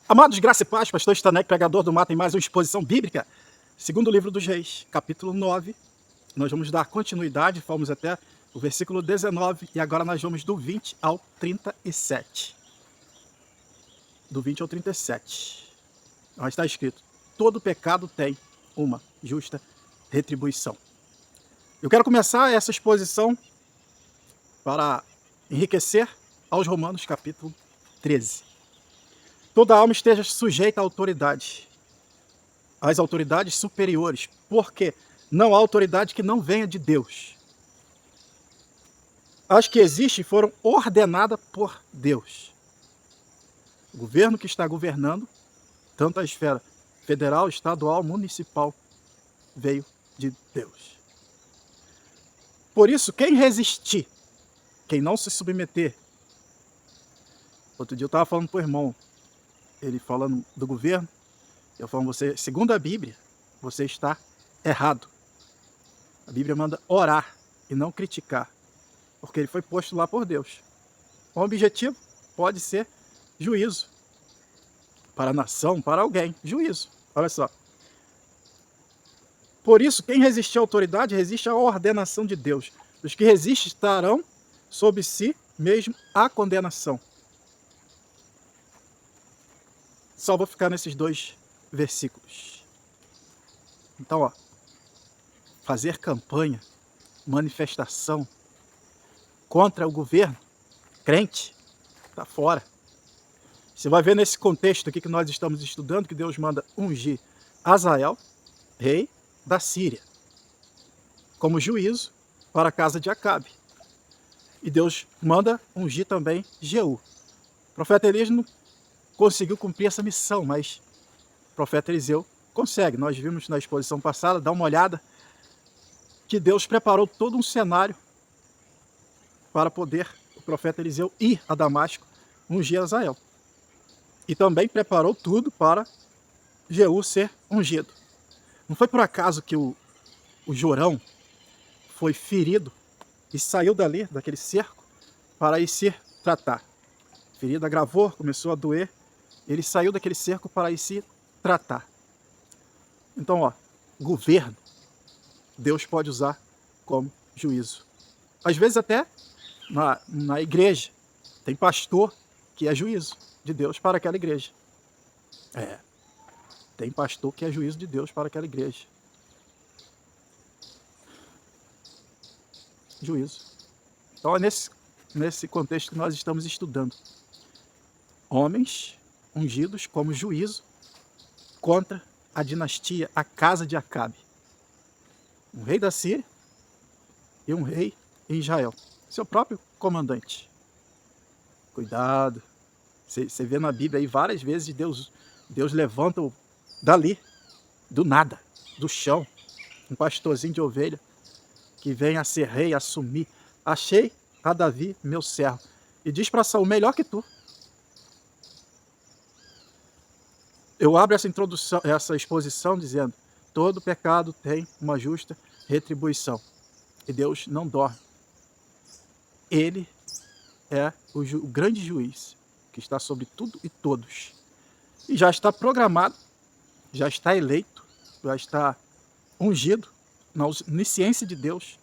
Amados, graça e paz, pastor Stanek, pregador do Mato, em mais uma exposição bíblica. Segundo livro dos Reis, capítulo 9. Nós vamos dar continuidade, fomos até o versículo 19 e agora nós vamos do 20 ao 37. Do 20 ao 37. Onde está escrito: todo pecado tem uma justa retribuição. Eu quero começar essa exposição para enriquecer aos Romanos, capítulo 13. Toda alma esteja sujeita à autoridade, às autoridades superiores, porque não há autoridade que não venha de Deus. As que existem foram ordenadas por Deus. O governo que está governando, tanto a esfera federal, estadual, municipal, veio de Deus. Por isso, quem resistir, quem não se submeter. Outro dia eu estava falando para o irmão, ele falando do governo, eu falando, você, segundo a Bíblia, você está errado. A Bíblia manda orar e não criticar, porque ele foi posto lá por Deus. O objetivo pode ser juízo para a nação, para alguém, juízo. Olha só. Por isso, quem resistir à autoridade, resiste à ordenação de Deus. Os que resistem estarão sob si mesmo a condenação. Só vou ficar nesses dois versículos. Então, ó, fazer campanha, manifestação contra o governo, crente, está fora. Você vai ver nesse contexto aqui que nós estamos estudando, que Deus manda ungir Azael, rei da Síria, como juízo para a casa de Acabe. E Deus manda ungir também Jeú. O profeta Elias não conseguiu cumprir essa missão, mas o profeta Eliseu consegue. Nós vimos na exposição passada, dá uma olhada, que Deus preparou todo um cenário para poder o profeta Eliseu ir a Damasco ungir Azael. E também preparou tudo para Jeú ser ungido. Não foi por acaso que o Jorão foi ferido e saiu dali, daquele cerco, para ir se tratar. A ferida agravou, começou a doer. Ele saiu daquele cerco para ir se tratar. Então, ó, governo, Deus pode usar como juízo. Às vezes até na igreja, tem pastor que é juízo de Deus para aquela igreja. Tem pastor que é juízo de Deus para aquela igreja. Juízo. Então é nesse contexto que nós estamos estudando. Homens ungidos como juízo contra a dinastia, a casa de Acabe. Um rei da Síria e um rei em Israel. Seu próprio comandante. Cuidado. Você vê na Bíblia aí várias vezes Deus levanta dali, do nada, do chão, um pastorzinho de ovelha que vem a ser rei, assumir. Achei a Davi, meu servo. E diz para Saul, melhor que tu. Eu abro essa introdução, essa exposição dizendo: todo pecado tem uma justa retribuição. E Deus não dorme. Ele é o grande juiz que está sobre tudo e todos. E já está programado, já está eleito, já está ungido na onisciência de Deus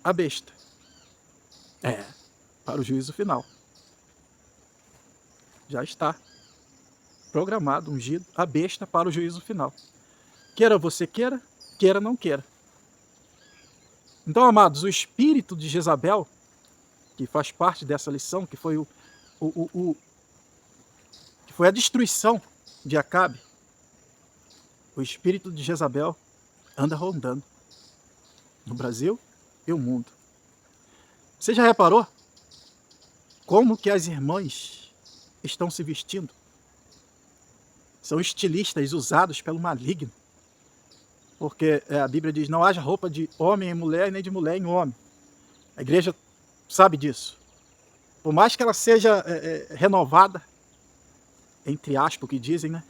a besta. Para o juízo final. Já está programado, ungido, a besta para o juízo final. Queira você queira, queira não queira. Então, amados, o espírito de Jezabel, que faz parte dessa lição, que foi que foi a destruição de Acabe, o espírito de Jezabel anda rondando no Brasil e o mundo. Você já reparou como que as irmãs estão se vestindo? São estilistas usados pelo maligno. Porque a Bíblia diz, não haja roupa de homem em mulher, nem de mulher em homem. A igreja sabe disso. Por mais que ela seja renovada, entre aspas, o que dizem, né?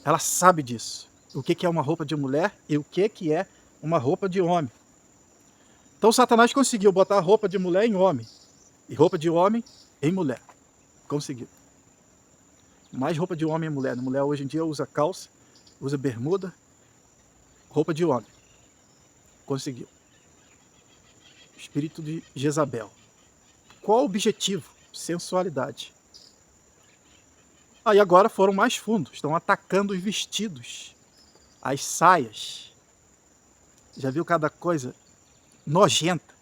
Ela sabe disso. O que é uma roupa de mulher e o que é uma roupa de homem. Então Satanás conseguiu botar roupa de mulher em homem. E roupa de homem em mulher. Conseguiu. Mais roupa de homem e mulher. A mulher hoje em dia usa calça, usa bermuda, roupa de homem. Conseguiu. Espírito de Jezabel. Qual o objetivo? Sensualidade. Aí agora foram mais fundo. Estão atacando os vestidos, as saias. Já viu cada coisa nojenta,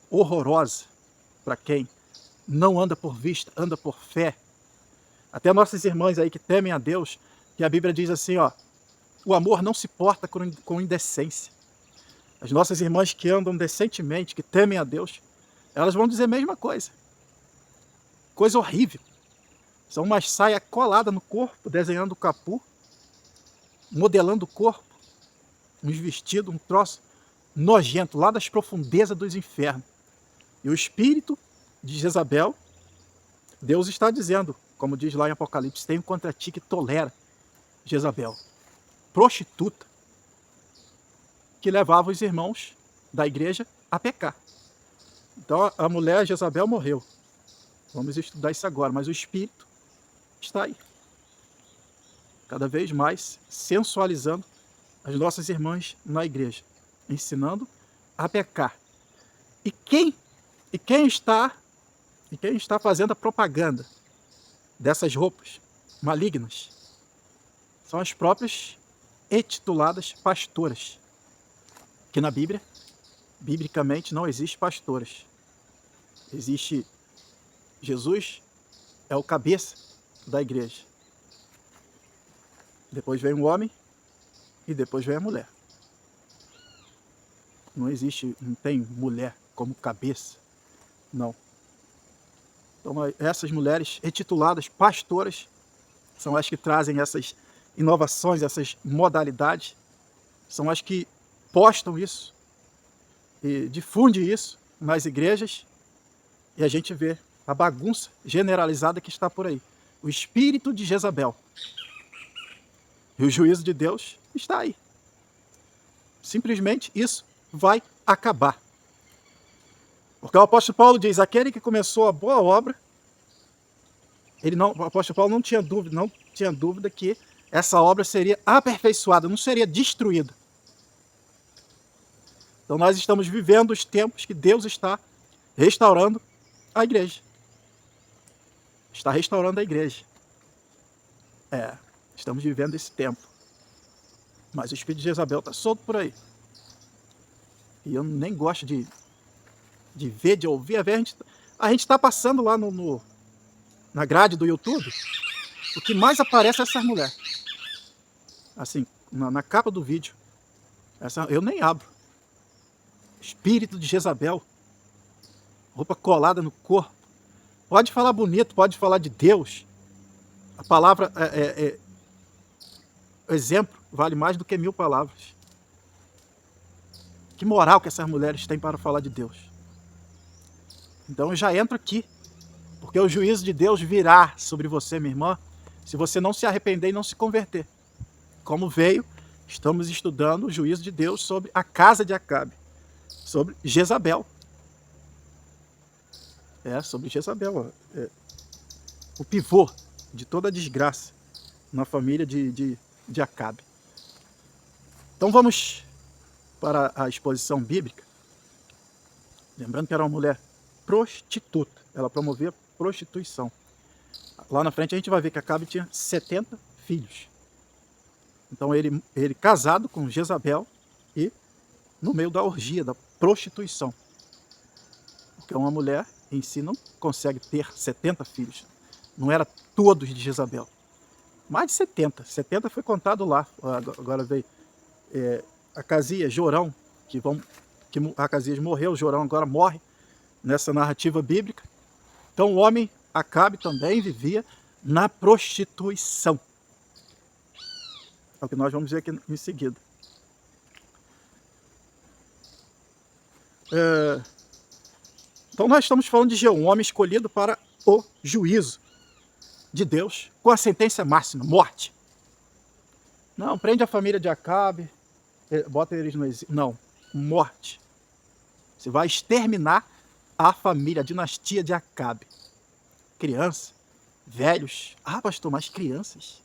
horrorosa, para quem não anda por vista, anda por fé. Até nossas irmãs aí que temem a Deus, que a Bíblia diz assim, ó, o amor não se porta com indecência. As nossas irmãs que andam decentemente, que temem a Deus, elas vão dizer a mesma coisa. Coisa horrível. São umas saias coladas no corpo, desenhando o capu, modelando o corpo, uns vestidos, um troço nojento, lá das profundezas dos infernos. E o espírito de Jezabel, Deus está dizendo, como diz lá em Apocalipse, tenho contra ti que tolera Jezabel, prostituta, que levava os irmãos da igreja a pecar. Então a mulher Jezabel morreu. Vamos estudar isso agora, mas o espírito está aí. Cada vez mais sensualizando as nossas irmãs na igreja, ensinando a pecar. E quem está fazendo a propaganda dessas roupas malignas são as próprias intituladas pastoras, que na Bíblia, biblicamente, não existe pastoras. Existe Jesus, é o cabeça da igreja. Depois vem o homem e depois vem a mulher. Não existe, não tem mulher como cabeça, não. Então essas mulheres intituladas pastoras são as que trazem essas inovações, essas modalidades, são as que postam isso e difundem isso nas igrejas, e a gente vê a bagunça generalizada que está por aí. O espírito de Jezabel. E o juízo de Deus está aí. Simplesmente isso vai acabar. Porque o apóstolo Paulo diz, aquele que começou a boa obra, o apóstolo Paulo não tinha dúvida que essa obra seria aperfeiçoada, não seria destruída. Então nós estamos vivendo os tempos que Deus está restaurando a igreja. Está restaurando a igreja. Estamos vivendo esse tempo. Mas o espírito de Jezabel está solto por aí. E eu nem gosto de ver, de ouvir. A gente está passando lá na grade do YouTube. O que mais aparece é essa mulher. Assim, na capa do vídeo. Eu nem abro. Espírito de Jezabel. Roupa colada no corpo. Pode falar bonito, pode falar de Deus. A palavra exemplo vale mais do que 1000 palavras. Que moral que essas mulheres têm para falar de Deus. Então eu já entro aqui, porque o juízo de Deus virá sobre você, minha irmã, se você não se arrepender e não se converter. Como veio, estamos estudando o juízo de Deus sobre a casa de Acabe, sobre Jezabel. Sobre Jezabel, o pivô de toda a desgraça na família de Acabe. Então vamos para a exposição bíblica. Lembrando que era uma mulher prostituta, ela promovia prostituição. Lá na frente a gente vai ver que Acabe tinha 70 filhos. Então ele casado com Jezabel e no meio da orgia, da prostituição. Porque uma mulher em si não consegue ter 70 filhos. Não era todos de Jezabel. Mais de 70. 70 foi contado lá. Agora veio Acasias, Jorão, que Acasias morreu, Jorão agora morre nessa narrativa bíblica. Então o homem Acabe também vivia na prostituição. É o que nós vamos ver aqui em seguida. Então nós estamos falando de Jeú, um homem escolhido para o juízo de Deus, com a sentença máxima, morte. Não, prende a família de Acabe, bota eles no exílio. Não, morte. Você vai exterminar a família, a dinastia de Acabe. Criança, velhos. Ah, pastor, mas crianças?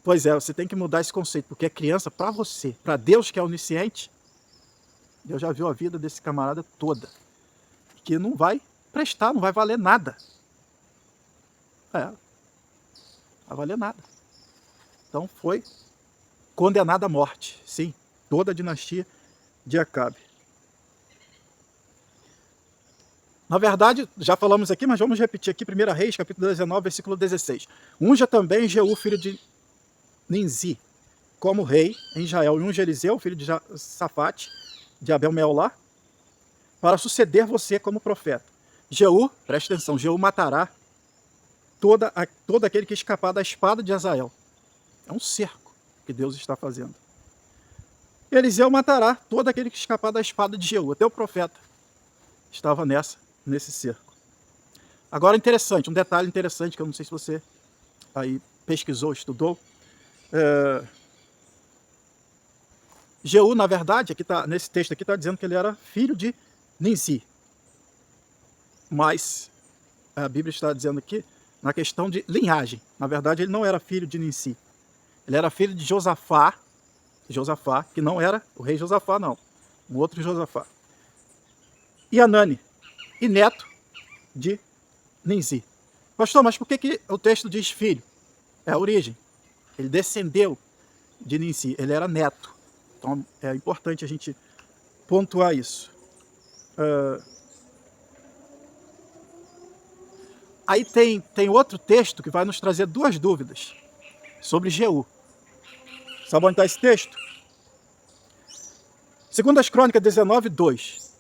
Pois é, você tem que mudar esse conceito, porque é criança para você. Para Deus, que é onisciente, Deus já viu a vida desse camarada toda, que não vai prestar, não vai valer nada. Não vai valer nada. Então foi condenado à morte, sim, toda a dinastia de Acabe. Na verdade, já falamos aqui, mas vamos repetir aqui, 1 Reis, capítulo 19, versículo 16. Unja também Jeú, filho de Ninzi, como rei em Israel, e unja Eliseu, filho de Safate, de Abel-Meolá, para suceder você como profeta. Jeú, presta atenção, Jeú matará todo aquele que escapar da espada de Azael. É um cerco que Deus está fazendo. Eliseu matará todo aquele que escapar da espada de Jeú. Até o profeta estava nesse cerco. Agora, interessante, um detalhe interessante, que eu não sei se você aí pesquisou, estudou. Jeú, na verdade, aqui nesse texto aqui está dizendo que ele era filho de Ninsi. Mas a Bíblia está dizendo aqui na questão de linhagem. Na verdade, ele não era filho de Ninsi. Ele era filho de Josafá, que não era o rei Josafá, não. Um outro Josafá. E Anani, e neto de Ninsi. Pastor, mas por que o texto diz filho? É a origem. Ele descendeu de Ninsi, ele era neto. Então é importante a gente pontuar isso. Aí tem outro texto que vai nos trazer duas dúvidas sobre Jeú. Sabe onde está esse texto? Segundo as Crônicas 19, 2.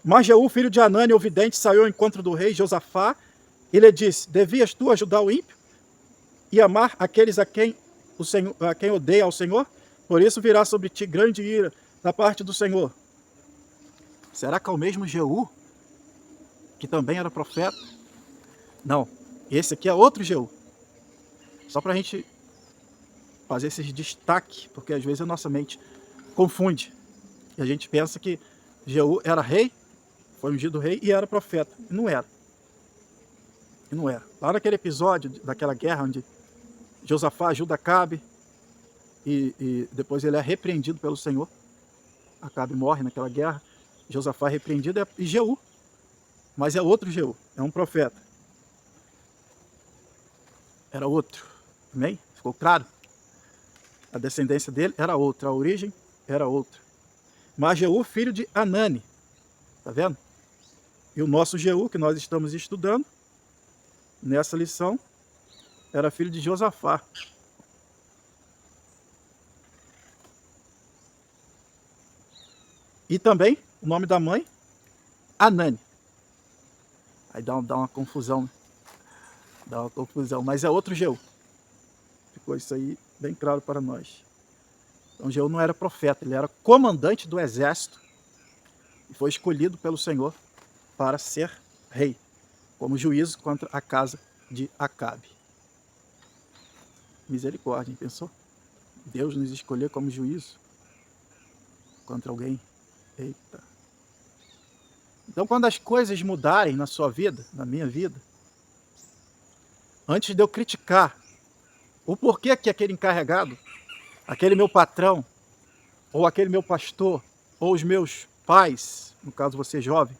Mas Jeú, filho de Anani, o vidente, saiu ao encontro do rei Josafá e lhe disse: devias tu ajudar o ímpio e amar aqueles a quem odeia ao Senhor? Por isso virá sobre ti grande ira da parte do Senhor. Será que é o mesmo Jeú, que também era profeta? Não, esse aqui é outro Jeú. Só para a gente fazer esse destaque, porque às vezes a nossa mente confunde. E a gente pensa que Jeú era rei, foi ungido rei e era profeta. E não era. E não era. Lá naquele episódio daquela guerra onde Josafá ajuda Acabe e depois ele é repreendido pelo Senhor. Acabe morre naquela guerra. Josafá é repreendido e Jeú. Mas é outro Jeú, é um profeta. Era outro. Amém? Ficou claro? A descendência dele era outra, a origem era outra. Mas Jeú, filho de Anani. Tá vendo? E o nosso Jeú, que nós estamos estudando nessa lição, era filho de Josafá. E também o nome da mãe, Anani. Aí dá uma confusão, né? Dá uma confusão, mas é outro Jeú. Ficou isso aí bem claro para nós. Então Jeú não era profeta, ele era comandante do exército e foi escolhido pelo Senhor para ser rei, como juízo contra a casa de Acabe. Misericórdia, hein? Pensou? Deus nos escolher como juízo contra alguém. Eita. Então, quando as coisas mudarem na sua vida, na minha vida, antes de eu criticar o porquê que aquele encarregado, aquele meu patrão, ou aquele meu pastor, ou os meus pais, no caso você jovem,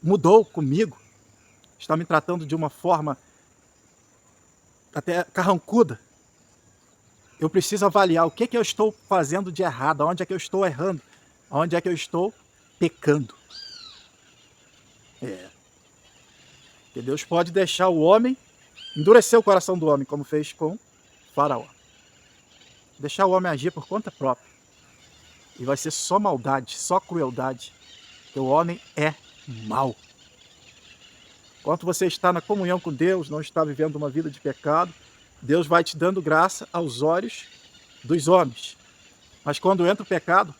mudou comigo, está me tratando de uma forma até carrancuda, eu preciso avaliar o que eu estou fazendo de errado, onde é que eu estou errando, onde é que eu estou pecando. Porque Deus pode deixar o homem, endurecer o coração do homem, como fez com Faraó. Deixar o homem agir por conta própria. E vai ser só maldade, só crueldade. Porque o homem é mau. Enquanto você está na comunhão com Deus, não está vivendo uma vida de pecado, Deus vai te dando graça aos olhos dos homens. Mas quando entra o pecado,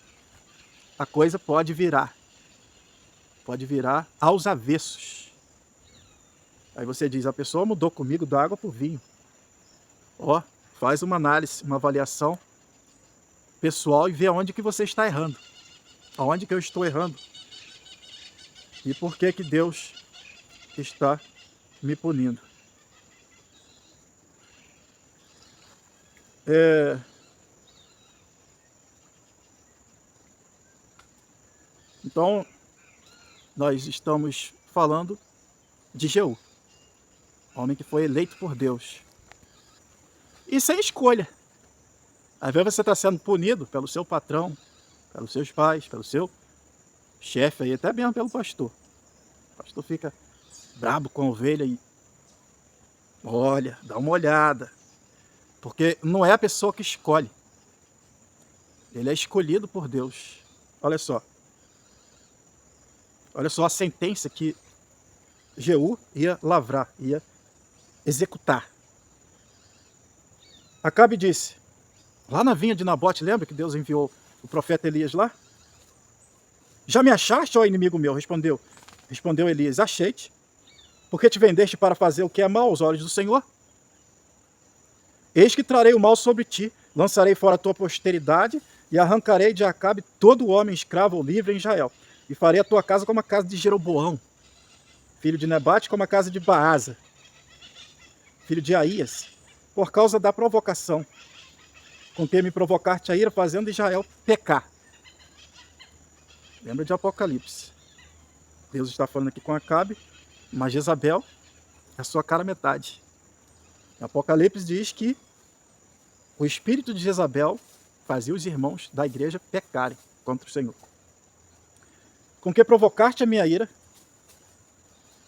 a coisa pode virar. Pode virar aos avessos. Aí você diz, a pessoa mudou comigo da água para o vinho. Ó, faz uma análise, uma avaliação pessoal e vê onde que você está errando. Aonde que eu estou errando. E por que que Deus está me punindo. É, então, nós estamos falando de Jeú, homem que foi eleito por Deus. E sem escolha. Às vezes você está sendo punido pelo seu patrão, pelos seus pais, pelo seu chefe aí, até mesmo pelo pastor. O pastor fica brabo com a ovelha e olha, dá uma olhada. Porque não é a pessoa que escolhe. Ele é escolhido por Deus. Olha só. Olha só a sentença que Jeú ia lavrar, ia executar. Acabe disse, lá na vinha de Nabote, lembra que Deus enviou o profeta Elias lá? Já me achaste, ó inimigo meu? Respondeu Elias, achei-te. Porque te vendeste para fazer o que é mal aos olhos do Senhor? Eis que trarei o mal sobre ti, lançarei fora a tua posteridade e arrancarei de Acabe todo homem escravo ou livre em Israel. E farei a tua casa como a casa de Jeroboão, filho de Nebate, como a casa de Baasa, filho de Aías, por causa da provocação com que me provocar-te a ira, fazendo Israel pecar. Lembra de Apocalipse. Deus está falando aqui com Acabe, mas Jezabel é a sua cara metade. Apocalipse diz que o espírito de Jezabel fazia os irmãos da igreja pecarem contra o Senhor. Com que provocar-te a minha ira,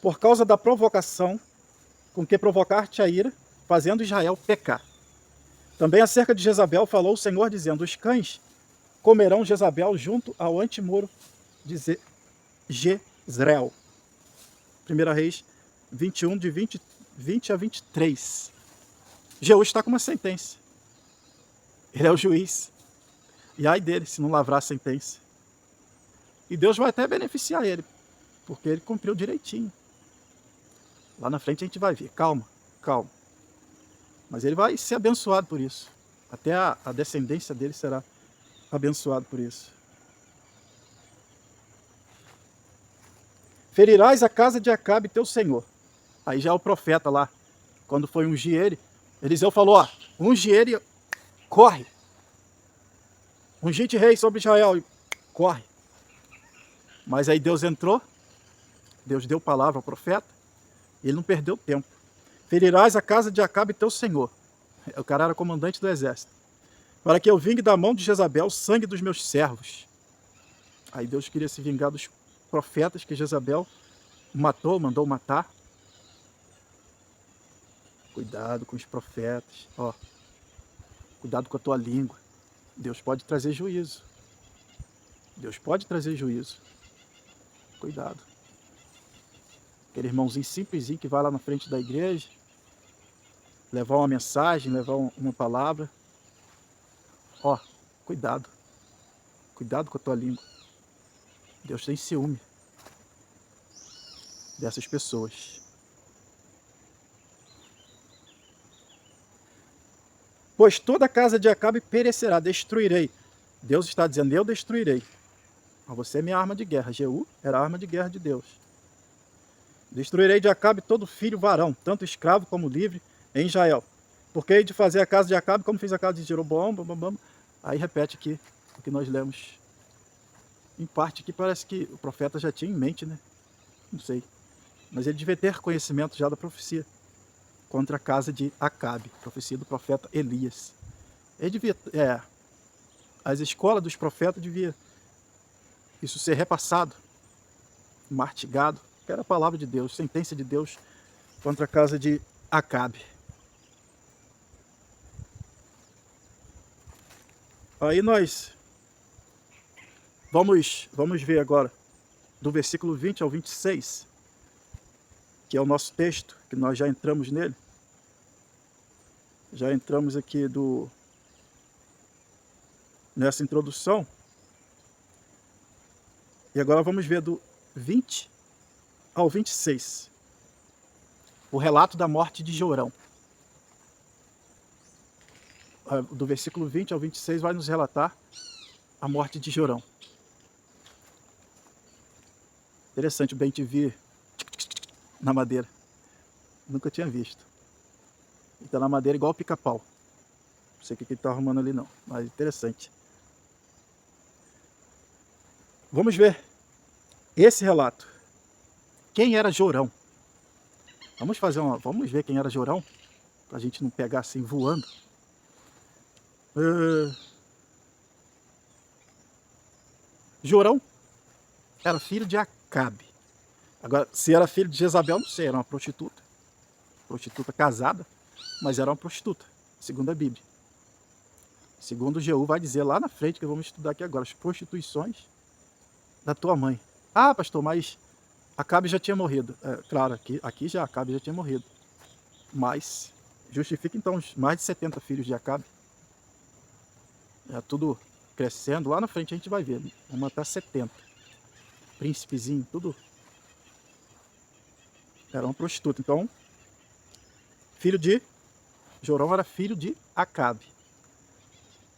por causa da provocação com que provocar-te a ira, fazendo Israel pecar. Também acerca de Jezabel falou o Senhor, dizendo, os cães comerão Jezabel junto ao antemuro de Jezreel. 1 Reis 21, de 20 a 23. Jeú está com uma sentença. Ele é o juiz. E ai dele se não lavrar a sentença. E Deus vai até beneficiar ele, porque ele cumpriu direitinho. Lá na frente a gente vai ver. Calma, calma. Mas ele vai ser abençoado por isso. Até a descendência dele será abençoado por isso. Ferirás a casa de Acabe, teu senhor. Aí já é o profeta lá, quando foi ungir ele, Eliseu falou, ó, unge ele, corre. Ungite rei sobre Israel, corre. Mas aí Deus entrou, Deus deu palavra ao profeta, e ele não perdeu tempo. Ferirás a casa de Acabe, teu senhor. O cara era comandante do exército. Para que eu vingue da mão de Jezabel o sangue dos meus servos. Aí Deus queria se vingar dos profetas que Jezabel matou, mandou matar. Cuidado com os profetas. Ó, cuidado com a tua língua. Deus pode trazer juízo. Deus pode trazer juízo. Cuidado. Aquele irmãozinho simplesinho que vai lá na frente da igreja, levar uma mensagem, levar uma palavra. Ó, cuidado. Cuidado com a tua língua. Deus tem ciúme dessas pessoas. Pois toda a casa de Acabe perecerá, destruirei. Deus está dizendo, eu destruirei. Mas você é minha arma de guerra. Jeú era a arma de guerra de Deus. Destruirei de Acabe todo filho varão, tanto escravo como livre, em Israel. Porque hei de fazer a casa de Acabe como fiz a casa de Jeroboão, Aí repete aqui o que nós lemos. Em parte aqui parece que o profeta já tinha em mente, né? Não sei. Mas ele devia ter conhecimento já da profecia contra a casa de Acabe, profecia do profeta Elias. Ele devia, as escolas dos profetas devia isso ser repassado, martigado, que era a palavra de Deus, sentença de Deus contra a casa de Acabe. Aí nós vamos ver agora do versículo 20 ao 26, que é o nosso texto, que nós já entramos nele. Já entramos aqui nessa introdução. E agora vamos ver do 20 ao 26. O relato da morte de Jorão. Do versículo 20 ao 26 vai nos relatar a morte de Jorão. Interessante o bem-te-vi na madeira. Nunca tinha visto. Ele está na madeira igual o pica-pau. sei o que ele está arrumando ali não, mas interessante. Vamos ver esse relato. Quem era Jorão? Vamos ver quem era Jorão, para a gente não pegar assim voando. Jorão era filho de Acabe. Agora, se era filho de Jezabel, não sei, era uma prostituta. Prostituta casada, mas era uma prostituta, segundo a Bíblia. Segundo Jeú vai dizer lá na frente, que vamos estudar aqui agora, as prostituições da tua mãe. Ah, pastor, mas Acabe já tinha morrido. Claro, aqui já Acabe já tinha morrido. Mas justifica então os mais de 70 filhos de Acabe. É tudo crescendo. Lá na frente a gente vai ver. Vamos matar 70. Príncipezinho, tudo. Era uma prostituta. Então, Jorão era filho de Acabe.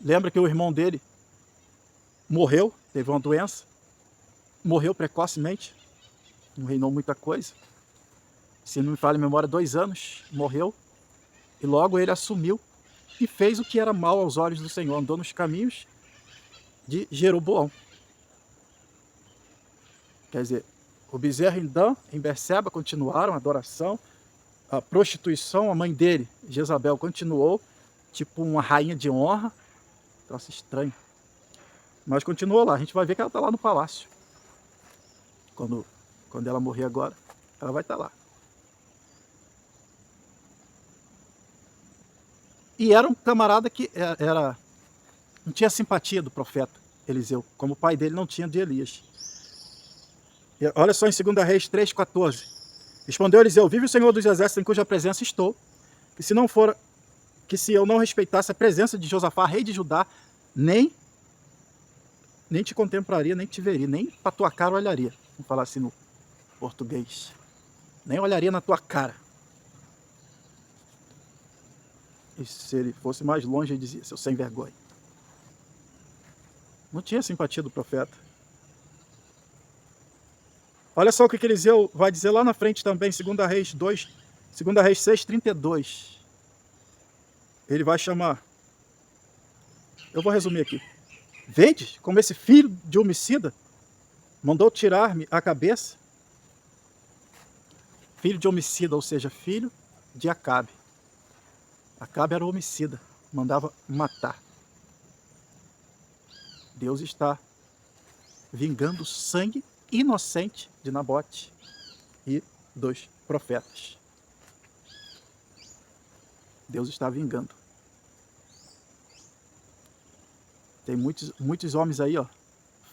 Lembra que o irmão dele morreu, teve uma doença, morreu precocemente, não reinou muita coisa. Se não me falha a memória, 2 anos, morreu. E logo ele assumiu e fez o que era mal aos olhos do Senhor, andou nos caminhos de Jeroboão. Quer dizer, o bezerro em Berseba continuaram a adoração, a prostituição, a mãe dele, Jezabel, continuou, tipo uma rainha de honra, troço estranho. Mas continuou lá, a gente vai ver que ela está lá no palácio. Quando ela morrer agora, ela vai estar lá. E era um camarada que não tinha simpatia do profeta Eliseu, como o pai dele não tinha de Elias. E olha só em 2 Reis 3,14. Respondeu Eliseu: vive o Senhor dos Exércitos em cuja presença estou, que se eu não respeitasse a presença de Josafá, rei de Judá, nem te contemplaria, nem te veria, nem para tua cara olharia. Vamos falar assim no português. Nem olharia na tua cara. E se ele fosse mais longe, ele dizia: seu sem vergonha. Não tinha simpatia do profeta. Olha só o que Eliseu vai dizer lá na frente também, 2 Reis 6,32. Ele vai chamar, eu vou resumir aqui. Vede como esse filho de homicida mandou tirar-me a cabeça? Filho de homicida, ou seja, filho de Acabe. Acabe era homicida, mandava matar. Deus está vingando o sangue inocente de Nabote e dos profetas. Deus está vingando. Tem muitos homens aí, ó,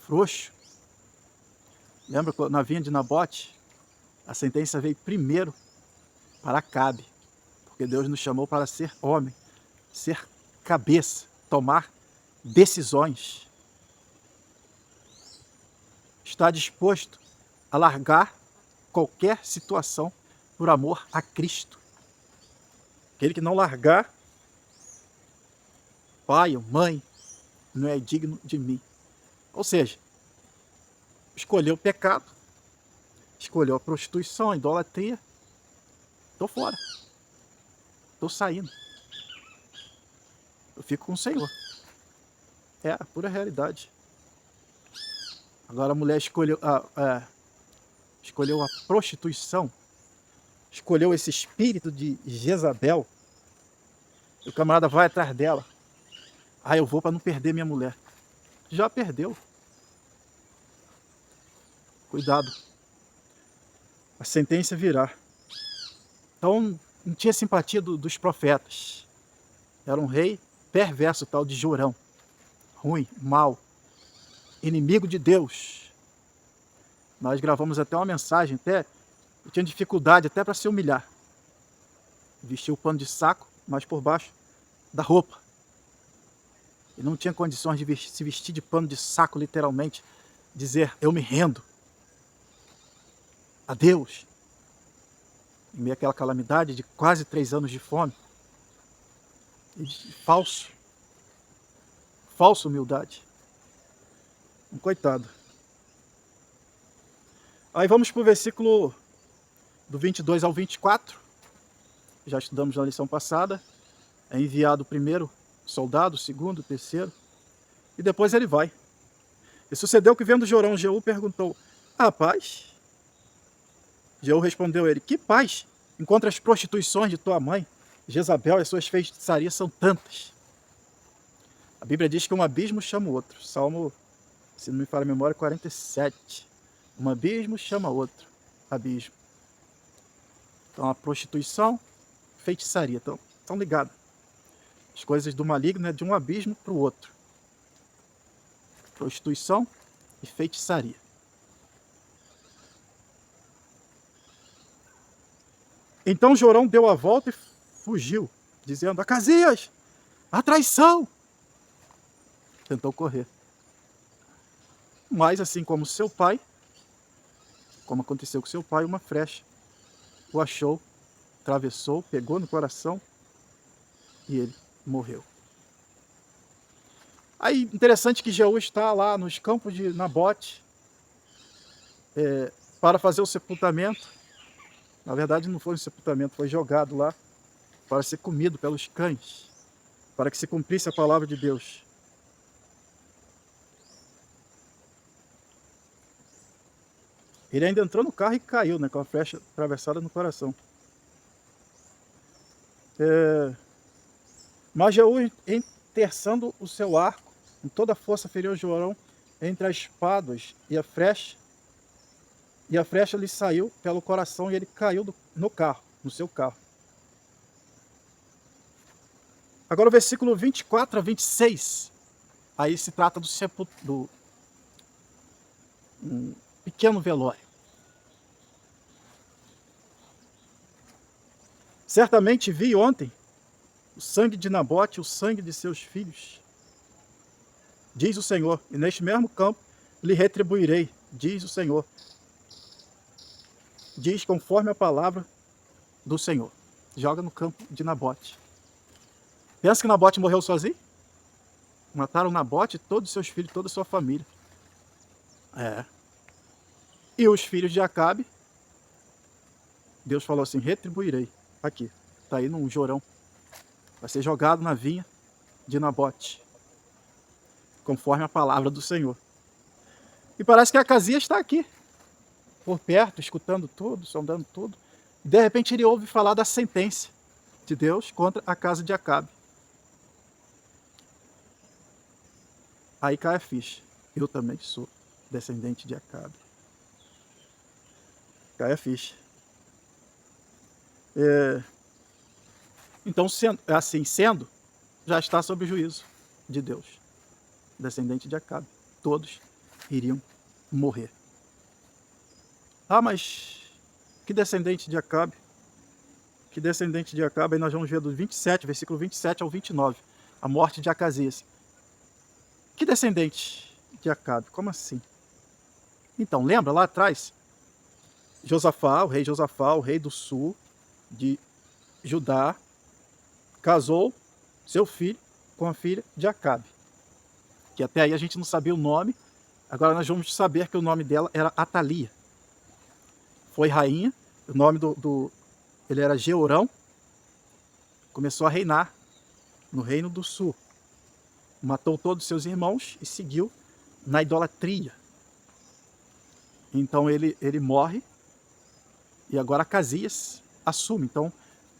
frouxo. Lembra que na vinha de Nabote, a sentença veio primeiro para Acabe, porque Deus nos chamou para ser homem, ser cabeça, tomar decisões. Está disposto a largar qualquer situação por amor a Cristo. Aquele que não largar pai ou mãe não é digno de mim. Ou seja, escolheu o pecado, escolheu a prostituição, a idolatria. Estou fora. Estou saindo. Eu fico com o Senhor. É a pura realidade. Agora a mulher escolheu a prostituição, escolheu esse espírito de Jezabel, e o camarada vai atrás dela. Ah, eu vou para não perder minha mulher. Já perdeu. Cuidado. A sentença virá. Então, não tinha simpatia dos profetas. Era um rei perverso, tal de Jorão. Ruim, mau. Inimigo de Deus. Nós gravamos até uma mensagem, eu tinha dificuldade até para se humilhar. Vestia o pano de saco, mas por baixo da roupa. E não tinha condições de se vestir de pano de saco, literalmente. Dizer, eu me rendo a Deus. Em meio àquela calamidade de quase 3 anos de fome. E de falsa humildade. Um coitado. Aí vamos para o versículo do 22 ao 24. Já estudamos na lição passada. É enviado primeiro soldado, o segundo, o terceiro, e depois ele vai. E sucedeu que, vendo Jorão, Jeú perguntou: "Ah, paz?" Jeú respondeu a ele: "Que paz? Enquanto as prostituições de tua mãe, Jezabel, e as suas feitiçarias são tantas." A Bíblia diz que um abismo chama o outro. Salmo, se não me falha a memória, 47. Um abismo chama outro abismo. Então a prostituição, feitiçaria, estão ligadas. As coisas do maligno é de um abismo para o outro. Prostituição e feitiçaria. Então Jorão deu a volta e fugiu, dizendo: "Acasias, a traição!" Tentou correr. Mas assim como seu pai, como aconteceu com seu pai, uma flecha o achou, atravessou, pegou no coração e ele morreu. Aí, interessante que Jeú está lá nos campos de Nabote para fazer o sepultamento. Na verdade, não foi um sepultamento, foi jogado lá para ser comido pelos cães, para que se cumprisse a palavra de Deus. Ele ainda entrou no carro e caiu, né, com a flecha atravessada no coração. Mas Jeú, enterçando o seu arco, com toda a força feriu Jorão entre as espadas e a flecha lhe saiu pelo coração e ele caiu no carro, no seu carro. Agora o versículo 24 a 26, aí se trata do pequeno velório. Certamente vi ontem o sangue de Nabote, o sangue de seus filhos, diz o Senhor, e neste mesmo campo lhe retribuirei, diz o Senhor. Diz conforme a palavra do Senhor. Joga no campo de Nabote. Pensa que Nabote morreu sozinho? Mataram Nabote, todos os seus filhos, toda a sua família. E os filhos de Acabe, Deus falou assim: retribuirei. Aqui, está aí num jorão. Vai ser jogado na vinha de Nabote, conforme a palavra do Senhor. E parece que Acasias está aqui, por perto, escutando tudo, sondando tudo. E de repente ele ouve falar da sentença de Deus contra a casa de Acabe. Aí cai a ficha. Eu também sou descendente de Acabe. Cai a ficha. Então, assim sendo, já está sob o juízo de Deus. Descendente de Acabe. Todos iriam morrer. Ah, mas que descendente de Acabe? Que descendente de Acabe? Aí nós vamos ver do 27, versículo 27 ao 29. A morte de Acasias. Que descendente de Acabe? Como assim? Então, lembra lá atrás? Josafá, o rei do sul de Judá, casou seu filho com a filha de Acabe. Que até aí a gente não sabia o nome. Agora nós vamos saber que o nome dela era Atalia. Foi rainha. O nome ele era Jeorão. Começou a reinar no reino do sul. Matou todos os seus irmãos e seguiu na idolatria. Então ele morre. E agora Acasias assume. Então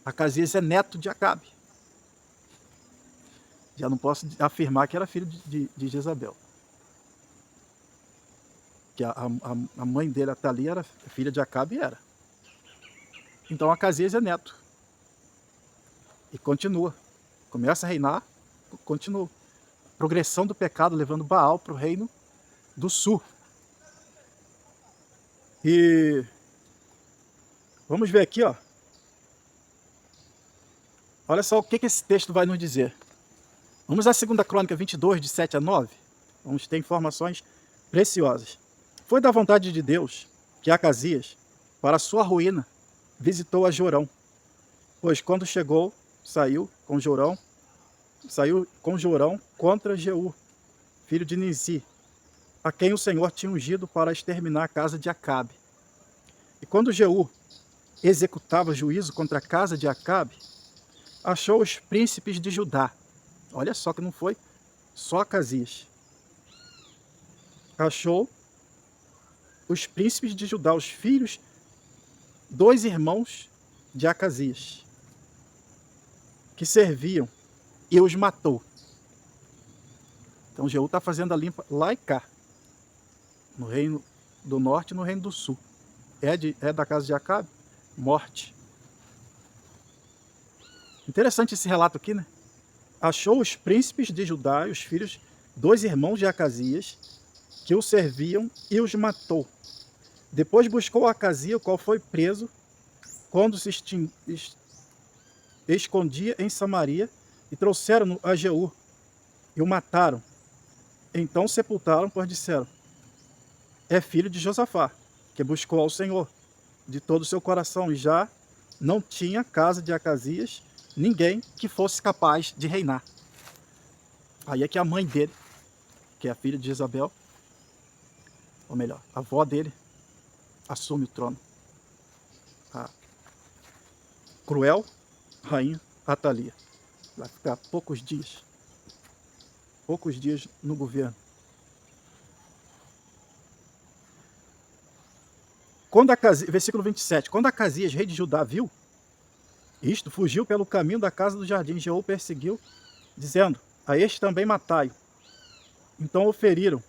Acasias é neto de Acabe. Já não posso afirmar que era filho de Jezabel. Que a mãe dele, Atalia, era filha de Acabe, era. Então Acasias é neto. E continua. Começa a reinar, continua. Progressão do pecado, levando Baal para o reino do sul. E vamos ver aqui, ó. Olha só o que esse texto vai nos dizer. Vamos à 2 Crônica 22, de 7 a 9. Vamos ter informações preciosas. Foi da vontade de Deus que Acasias, para sua ruína, visitou a Jorão. Pois quando chegou, saiu com Jorão contra Jeú, filho de Nizi, a quem o Senhor tinha ungido para exterminar a casa de Acabe. E quando Jeú executava juízo contra a casa de Acabe, achou os príncipes de Judá Olha só que não foi só Acasias. Achou os príncipes de Judá, os filhos, dois irmãos de Acasias, que serviam, e os matou. Então Jeú está fazendo a limpa lá e cá, no reino do norte e no reino do sul. É da casa de Acabe? Morte. Interessante esse relato aqui, né? Achou os príncipes de Judá, os filhos, dois irmãos de Acasias, que o serviam, e os matou. Depois buscou Acasias, o qual foi preso quando se escondia em Samaria, e trouxeram-no a Jeú, e o mataram. Então sepultaram, pois disseram: é filho de Josafá, que buscou ao Senhor de todo o seu coração, e já não tinha casa de Acasias ninguém que fosse capaz de reinar. Aí é que a mãe dele, que é a filha de Jezabel, ou melhor, a avó dele, assume o trono. A cruel rainha Atalia. Vai ficar poucos dias no governo. Versículo 27. Quando Acasias, rei de Judá, viu isto, fugiu pelo caminho da casa do jardim. Jeú perseguiu, dizendo: a este também matai. Então o feriram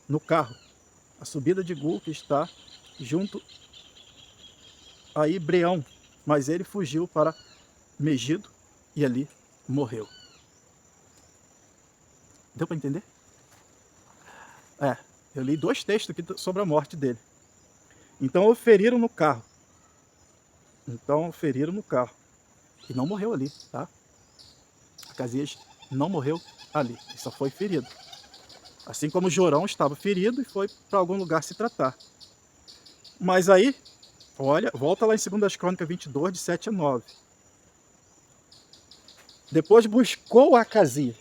no carro, a subida de Gur, que está junto a Ibreão, mas ele fugiu para Megido e ali morreu. Deu para entender? Eu li 2 textos aqui sobre a morte dele. Então o feriram no carro. E não morreu ali, tá? Acasias não morreu ali, ele só foi ferido. Assim como Jorão estava ferido e foi para algum lugar se tratar. Mas aí, olha, volta lá em 2 Crônicas 22, de 7 a 9. Depois buscou Acasias.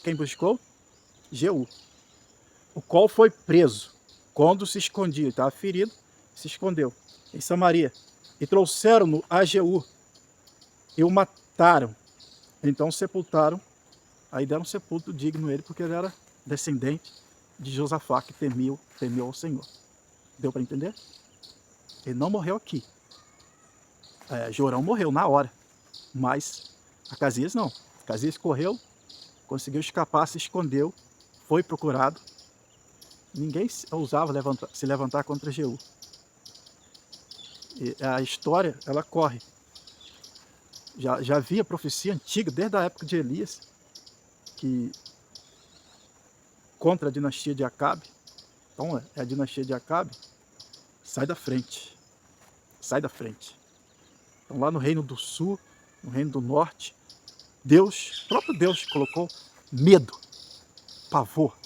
Quem buscou? Jeú. O qual foi preso quando se escondia. Estava ferido, se escondeu em Samaria. E trouxeram-no a Jeú e o mataram. Então sepultaram. Aí deram um sepulcro digno a ele, porque ele era descendente de Josafá, que temeu ao Senhor. Deu para entender? Ele não morreu aqui. Jorão morreu na hora, mas Acasias não. Acasias correu, conseguiu escapar, se escondeu, foi procurado. Ninguém ousava se levantar contra Jeú. E a história, ela corre. Já havia profecia antiga, desde a época de Elias, que contra a dinastia de Acabe. Então é a dinastia de Acabe. Sai da frente. Então lá no reino do sul, no reino do norte, próprio Deus colocou medo, pavor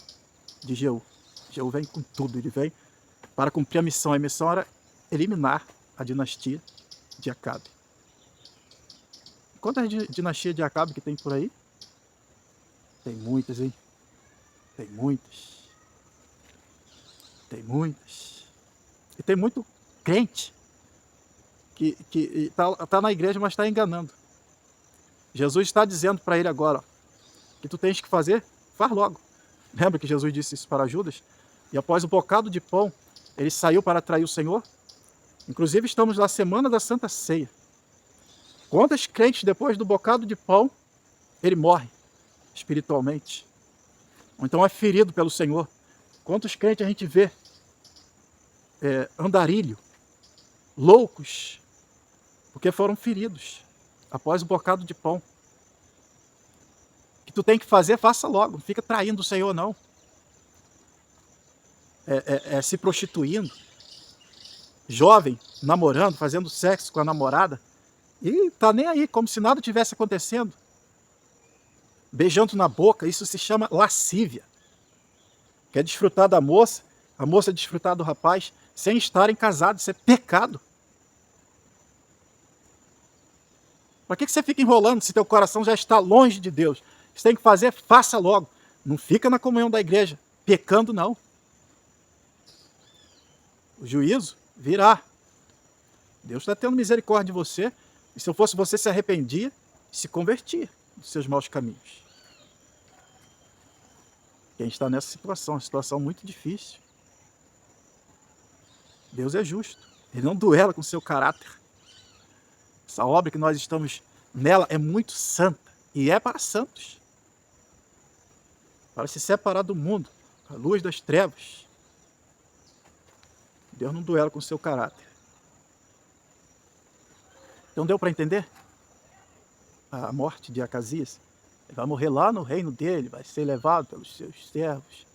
de Jeú. Jeú vem com tudo, ele vem para cumprir a missão. A missão era eliminar a dinastia de Acabe. Quantas dinastias de Acabe que tem por aí? Tem muitas, hein? Tem muitas. E tem muito crente que está na igreja, mas está enganando. Jesus está dizendo para ele agora, ó, que tu tens que fazer, faz logo. Lembra que Jesus disse isso para Judas? E após o bocado de pão, ele saiu para trair o Senhor? Inclusive estamos na semana da Santa Ceia. Quantos crentes, depois do bocado de pão, ele morre espiritualmente? Ou então é ferido pelo Senhor? Quantos crentes a gente vê andarilho, loucos, porque foram feridos após o bocado de pão? O que tu tem que fazer, faça logo. Não fica traindo o Senhor, não. Se prostituindo. Jovem, namorando, fazendo sexo com a namorada. E tá nem aí, como se nada tivesse acontecendo. Beijando na boca, isso se chama lascívia. Quer desfrutar da moça, a moça desfrutar do rapaz, sem estarem casados, isso é pecado. Para que você fica enrolando se teu coração já está longe de Deus? Você tem que fazer, faça logo. Não fica na comunhão da igreja, pecando não. O juízo virá. Deus está tendo misericórdia de você E se eu fosse você, se arrependia e se convertia dos seus maus caminhos. Quem está nessa situação, uma situação muito difícil. Deus é justo. Ele não duela com o seu caráter. Essa obra que nós estamos nela é muito santa. E é para santos. Para se separar do mundo, a luz das trevas. Deus não duela com o seu caráter. Então deu para entender? A morte de Acasias. Ele vai morrer lá no reino dele, vai ser levado pelos seus servos,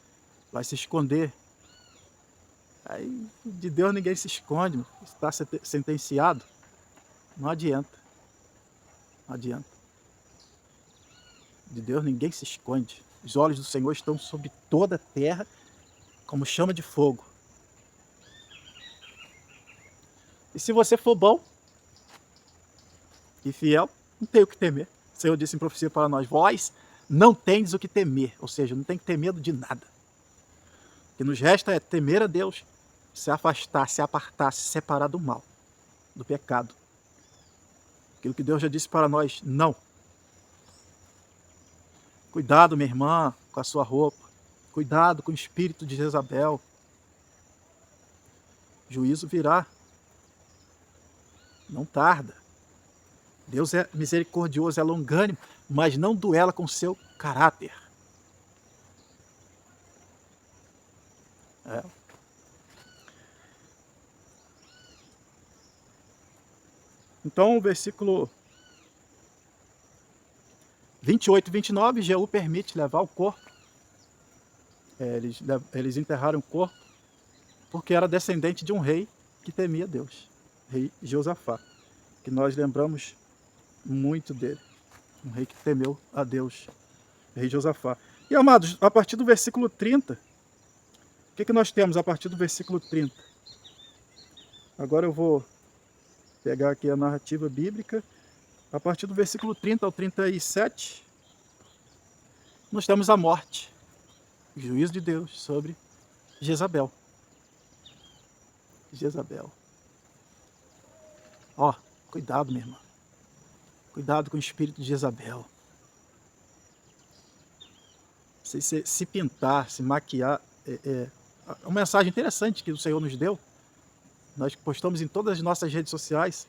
vai se esconder. Aí de Deus ninguém se esconde, está sentenciado. Não adianta. Não adianta. De Deus ninguém se esconde. Os olhos do Senhor estão sobre toda a terra, como chama de fogo. E se você for bom e fiel, não tem o que temer. O Senhor disse em profecia para nós: vós não tendes o que temer. Ou seja, não tem que ter medo de nada. O que nos resta é temer a Deus, se afastar, se apartar, se separar do mal, do pecado. Aquilo que Deus já disse para nós: não. Cuidado, minha irmã, com a sua roupa. Cuidado com o espírito de Jezabel. Juízo virá. Não tarda. Deus é misericordioso, é longânimo, mas não duela com o seu caráter. Então, o versículo 28 e 29, Jeú permite levar o corpo. Eles enterraram o corpo porque era descendente de um rei que temia Deus, rei Josafá, que nós lembramos muito dele, um rei que temeu a Deus, rei Josafá. E amados, a partir do versículo 30, o que nós temos a partir do versículo 30? Agora eu vou pegar aqui a narrativa bíblica. A partir do versículo 30 ao 37, nós temos a morte, o juízo de Deus sobre Jezabel. Jezabel. Ó, cuidado, minha irmã. Cuidado com o espírito de Jezabel. Se pintar, se maquiar. É uma mensagem interessante que o Senhor nos deu. Nós postamos em todas as nossas redes sociais.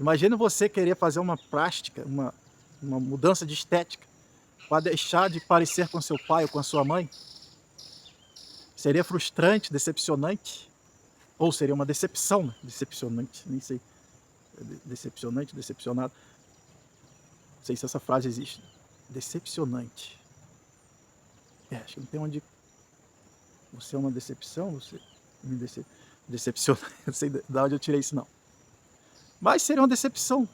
Imagina você querer fazer uma plástica, uma mudança de estética, para deixar de parecer com seu pai ou com a sua mãe. Seria frustrante, decepcionante. Ou seria uma decepção, né? Decepcionante, nem sei. Decepcionante, decepcionado. Não sei se essa frase existe. Decepcionante. Acho que não tem onde... Você é uma decepção, você me decepciona. Não sei de onde eu tirei isso, não. Mas seria uma decepção.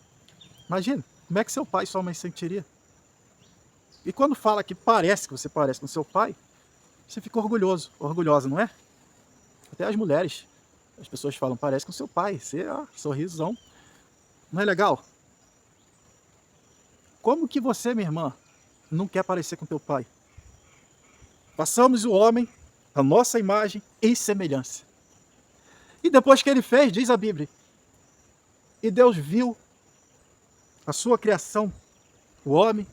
Imagina, como é que seu pai e sua mãe se sentiria? E quando fala que parece, que você parece com seu pai, você fica orgulhoso, orgulhosa, não é? Até as mulheres. As pessoas falam, parece com seu pai. Você, sorrisão. Não é legal? Como que você, minha irmã, não quer parecer com teu pai? Façamos o homem a nossa imagem e semelhança. E depois que ele fez, diz a Bíblia, e Deus viu a sua criação, o homem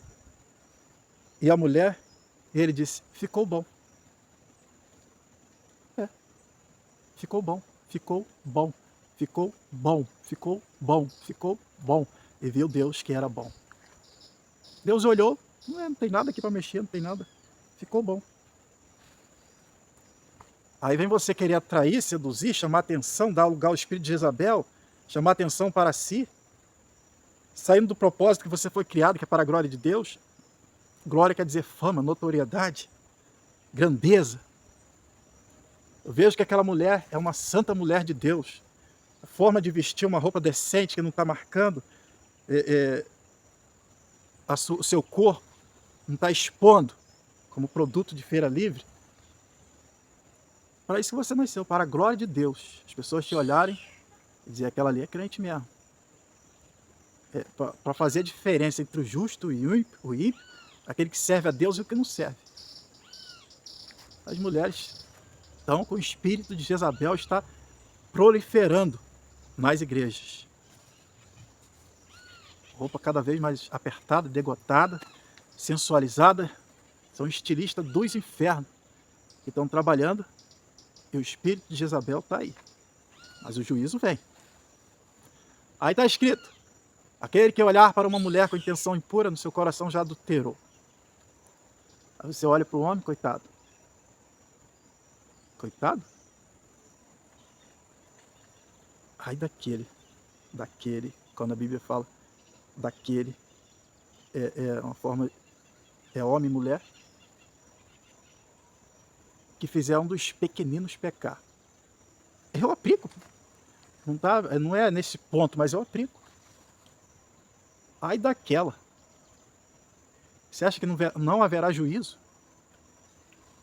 e a mulher, e ele disse, ficou bom. Ficou bom, ficou bom, ficou bom, ficou bom, ficou bom. E viu Deus que era bom. Deus olhou, não tem nada aqui para mexer, não tem nada. Ficou bom. Aí vem você querer atrair, seduzir, chamar atenção, dar lugar ao espírito de Jezabel, chamar atenção para si, saindo do propósito que você foi criado, que é para a glória de Deus. Glória quer dizer fama, notoriedade, grandeza. Eu vejo que aquela mulher é uma santa mulher de Deus. A forma de vestir uma roupa decente, que não está marcando o seu corpo, não está expondo como produto de feira livre. Para isso que você nasceu, para a glória de Deus. As pessoas te olharem e dizer, aquela ali é crente mesmo. Para fazer a diferença entre o justo e o ímpio, aquele que serve a Deus e o que não serve. As mulheres estão com o espírito de Jezabel, está proliferando nas igrejas. roupa cada vez mais apertada, degotada, sensualizada. São estilistas dos infernos que estão trabalhando e o espírito de Jezabel está aí. Mas o juízo vem. Aí está escrito: aquele que olhar para uma mulher com intenção impura, no seu coração já adulterou. Aí você olha para o homem, coitado. Coitado? Ai daquele, quando a Bíblia fala daquele, é uma forma, é homem e mulher, que fizer um dos pequeninos pecar. Eu aplico. Não é nesse ponto, mas eu aplico. Ai daquela. Você acha que não haverá juízo?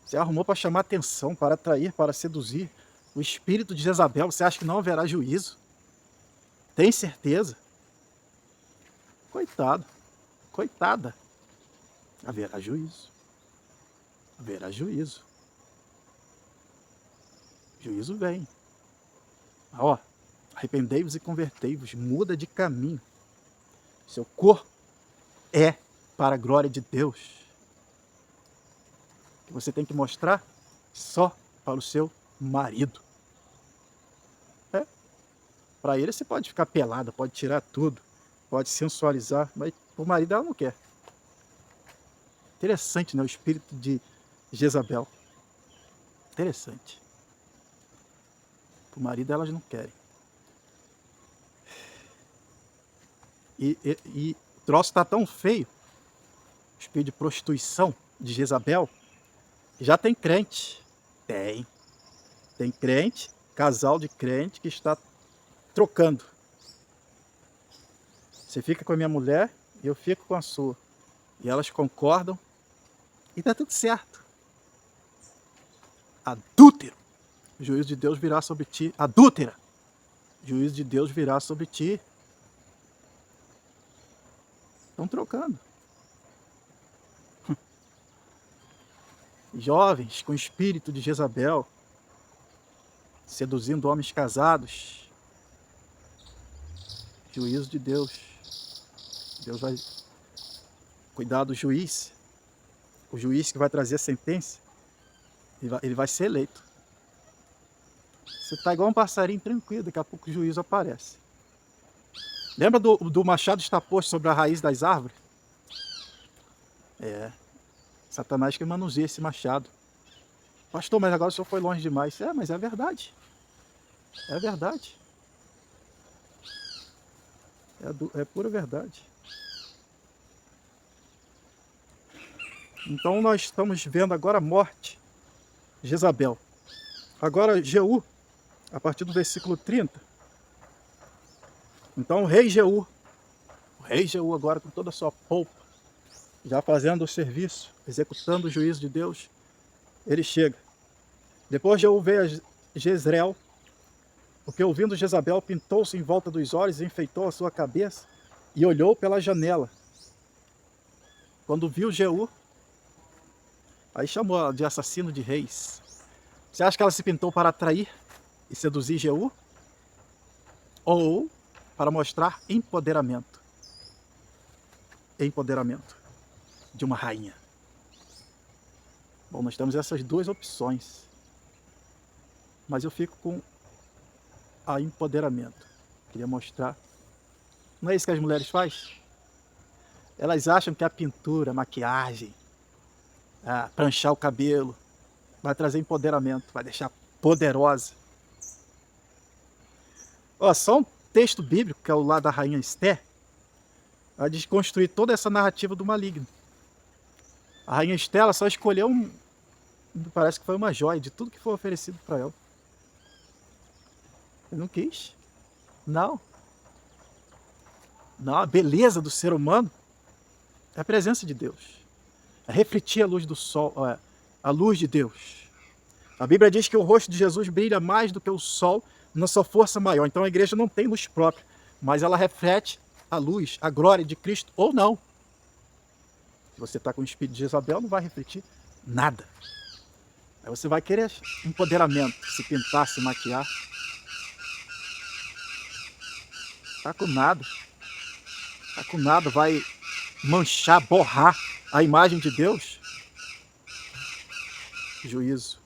Você arrumou para chamar atenção, para atrair, para seduzir o espírito de Jezabel. Você acha que não haverá juízo? Tem certeza? Coitado, coitada. Haverá juízo. Haverá juízo. Juízo vem. Ó, arrependei-vos e convertei-vos, muda de caminho. Seu corpo é para a glória de Deus. Que você tem que mostrar só para o seu marido. Para ele você pode ficar pelada, pode tirar tudo, pode sensualizar, mas o marido ela não quer. Interessante, né? O espírito de Jezabel. Interessante. O marido elas não querem. E o troço está tão feio, o espírito de prostituição de Jezabel, já tem crente. Tem crente, casal de crente que está trocando. Você fica com a minha mulher e eu fico com a sua. E elas concordam e está tudo certo. Adúltero. O juízo de Deus virá sobre ti. Adúltera. O juízo de Deus virá sobre ti. Estão trocando. Jovens com espírito de Jezabel, seduzindo homens casados. Juízo de Deus. Deus vai cuidar do juiz. O juiz que vai trazer a sentença, ele vai ser eleito. Você está igual um passarinho tranquilo, daqui a pouco o juízo aparece. Lembra do machado está posto sobre a raiz das árvores? Satanás que manuseia esse machado. Pastor, mas agora o senhor foi longe demais. Mas é verdade. É verdade. É pura verdade. Então nós estamos vendo agora a morte de Jezabel. Agora Jeú, a partir do versículo 30. Então o rei Jeú agora com toda a sua polpa, já fazendo o serviço, executando o juízo de Deus, ele chega. Depois Jeú veio a Jezreel, porque ouvindo Jezabel, pintou-se em volta dos olhos, enfeitou a sua cabeça e olhou pela janela. Quando viu Jeú, aí chamou de assassino de reis. Você acha que ela se pintou para atrair e seduzir Jeú? Ou para mostrar empoderamento? Empoderamento de uma rainha. Bom, nós temos essas duas opções. Mas eu fico com a empoderamento. Queria mostrar. Não é isso que as mulheres fazem? Elas acham que a pintura, a maquiagem, pranchar o cabelo, vai trazer empoderamento, vai deixar poderosa. Só um texto bíblico, que é o lá da rainha Esther, vai desconstruir toda essa narrativa do maligno. A rainha Esther ela só escolheu parece que foi uma joia de tudo que foi oferecido para ela. Eu não quis. Não, a beleza do ser humano é a presença de Deus. É refletir a luz do sol, a luz de Deus. A Bíblia diz que o rosto de Jesus brilha mais do que o sol na sua força maior. Então a igreja não tem luz própria, mas ela reflete a luz, a glória de Cristo ou não. Se você está com o espírito de Jezabel, não vai refletir nada. Aí você vai querer empoderamento, se pintar, se maquiar. Tá com nada. Tá com nada, vai manchar, borrar a imagem de Deus. Juízo.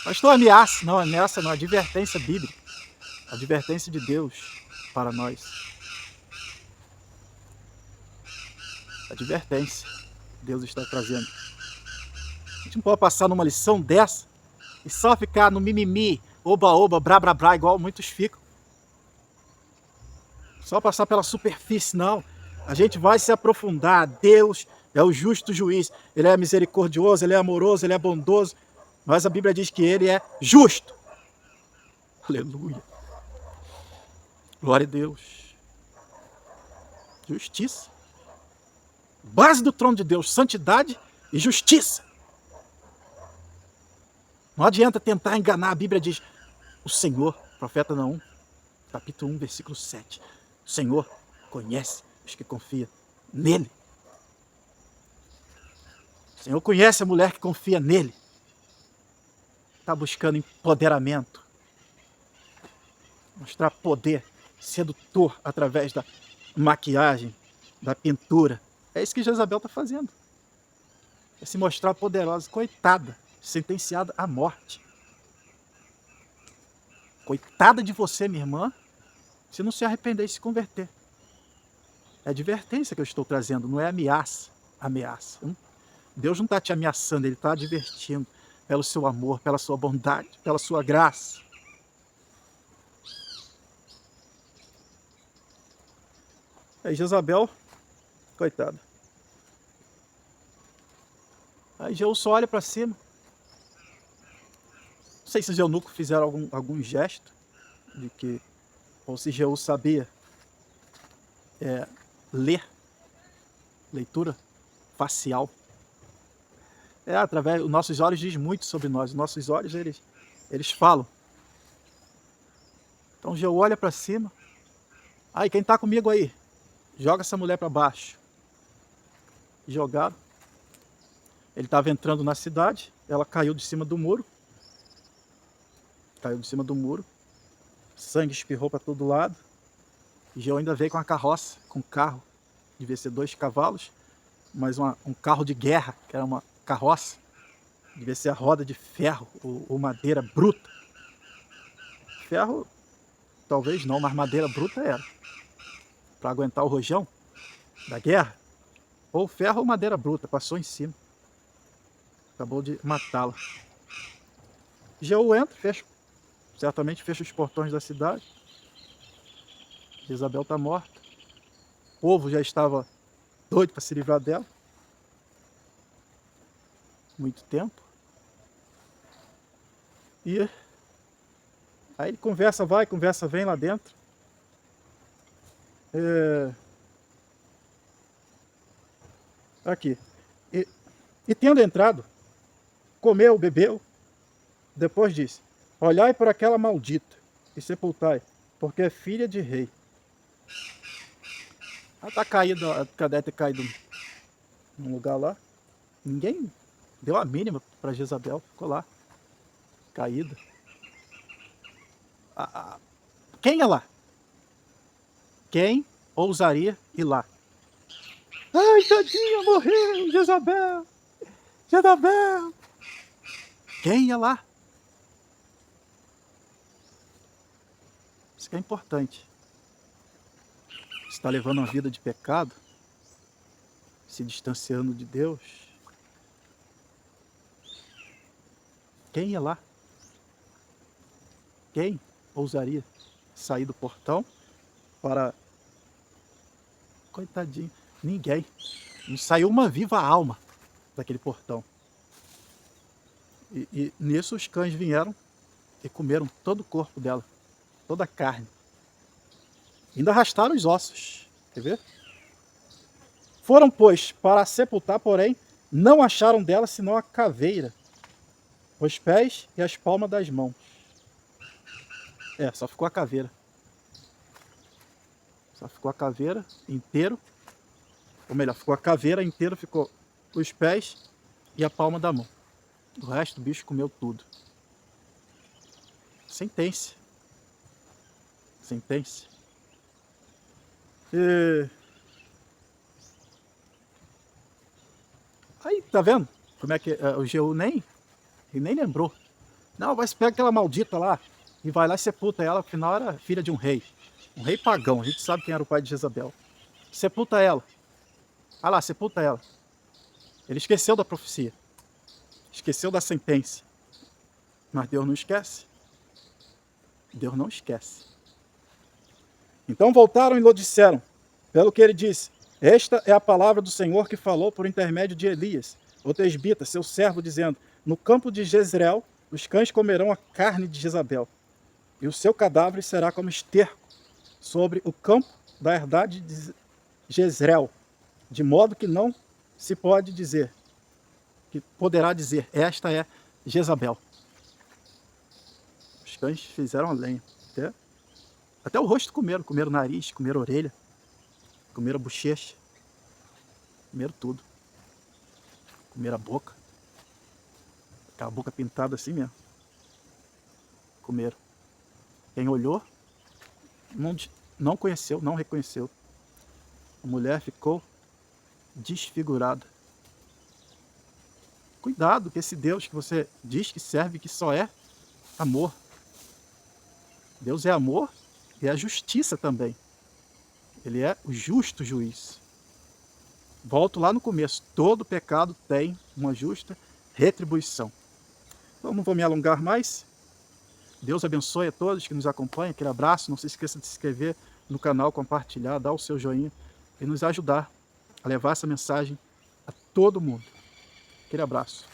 Mas não ameaça, não, ameaça não, advertência bíblica. Advertência de Deus para nós. Advertência. Deus está trazendo. A gente não pode passar numa lição dessa e só ficar no mimimi, oba-oba, brá-brá-brá, igual muitos ficam. Só passar pela superfície, não. A gente vai se aprofundar. Deus é o justo juiz. Ele é misericordioso, Ele é amoroso, Ele é bondoso. Mas a Bíblia diz que Ele é justo. Aleluia. Glória a Deus. Justiça. Base do trono de Deus, santidade e justiça. Não adianta tentar enganar. A Bíblia diz, o Senhor, profeta Naum, capítulo 1, versículo 7. O Senhor conhece os que confiam nele. O Senhor conhece a mulher que confia nele. Está buscando empoderamento. Mostrar poder sedutor através da maquiagem, da pintura. É isso que Jezabel está fazendo. É se mostrar poderosa. Coitada, sentenciada à morte. Coitada de você, minha irmã, se não se arrepender e se converter. É advertência que eu estou trazendo, não é ameaça. Ameaça. Deus não está te ameaçando, Ele está advertindo pelo seu amor, pela sua bondade, pela sua graça. Aí Jezabel, coitada. Aí Jeú só olha para cima. Não sei se os eunucos fizeram algum gesto de que, ou se Jeú sabia ler, leitura facial. Através, os nossos olhos diz muito sobre nós. Os nossos olhos, eles falam. Então Jeú olha para cima. Aí, quem está comigo aí? Joga essa mulher para baixo. Jogado. Ele estava entrando na cidade. Ela caiu de cima do muro. Caiu de cima do muro. Sangue espirrou para todo lado. E Jeú ainda veio com uma carroça, com um carro. Devia ser 2 cavalos. Mas um carro de guerra, que era uma carroça. Devia ser a roda de ferro ou madeira bruta. Ferro, talvez não, mas madeira bruta era. Para aguentar o rojão da guerra. Ou ferro ou madeira bruta, passou em cima. Acabou de matá-la. Jeú entra, certamente fecha os portões da cidade. Jezabel está morta. O povo já estava doido para se livrar dela. Muito tempo. E aí ele conversa vai, conversa vem lá dentro. Aqui. E tendo entrado, comeu, bebeu. Depois disse, olhai por aquela maldita e sepultai, porque é filha de rei. Ela está caída, deve ter caído num lugar lá. Ninguém deu a mínima para Jezabel, ficou lá, caída. Quem é lá? Quem ousaria ir lá? Ai, tadinha, morreu, Jezabel! Jezabel! Quem ia lá? Isso que é importante. Você está levando uma vida de pecado, se distanciando de Deus. Quem ia lá? Quem ousaria sair do portão para... Coitadinho, ninguém. Não saiu uma viva alma daquele portão. E nisso os cães vieram e comeram todo o corpo dela, toda a carne. Ainda arrastaram os ossos, quer ver? Foram, pois, para sepultar, porém, não acharam dela senão a caveira, os pés e as palmas das mãos. Só ficou a caveira. Só ficou a caveira inteiro. Ou melhor, ficou a caveira inteira, ficou os pés e a palma da mão. O resto do bicho comeu tudo. Sentença. Sentença. E... Aí, tá vendo? Como é que o Jeú nem lembrou. Não, vai se pegar aquela maldita lá e vai lá e sepulta ela, afinal era filha de um rei pagão, a gente sabe quem era o pai de Jezabel. Sepulta ela. Ah lá, sepulta ela. Ele esqueceu da profecia, esqueceu da sentença. Mas Deus não esquece. Deus não esquece. Então voltaram e lhe disseram, pelo que ele disse, esta é a palavra do Senhor que falou por intermédio de Elias, o tesbita, seu servo, dizendo, no campo de Jezreel, os cães comerão a carne de Jezabel, e o seu cadáver será como esterco sobre o campo da herdade de Jezreel, de modo que não se pode dizer, que poderá dizer, esta é Jezabel. Os cães fizeram a lenha, até o rosto comeram o nariz, comeram a orelha, comeram a bochecha, comeram tudo, comeram a boca, aquela boca pintada assim mesmo, comeram. Quem olhou, não conheceu, não reconheceu. A mulher ficou desfigurada. Cuidado com esse Deus que você diz que serve, que só é amor. Deus é amor e é justiça também. Ele é o justo juiz. Volto lá no começo, todo pecado tem uma justa retribuição. Então não vou me alongar mais. Deus abençoe a todos que nos acompanham. Aquele abraço, não se esqueça de se inscrever no canal, compartilhar, dar o seu joinha e nos ajudar a levar essa mensagem a todo mundo. Aquele abraço.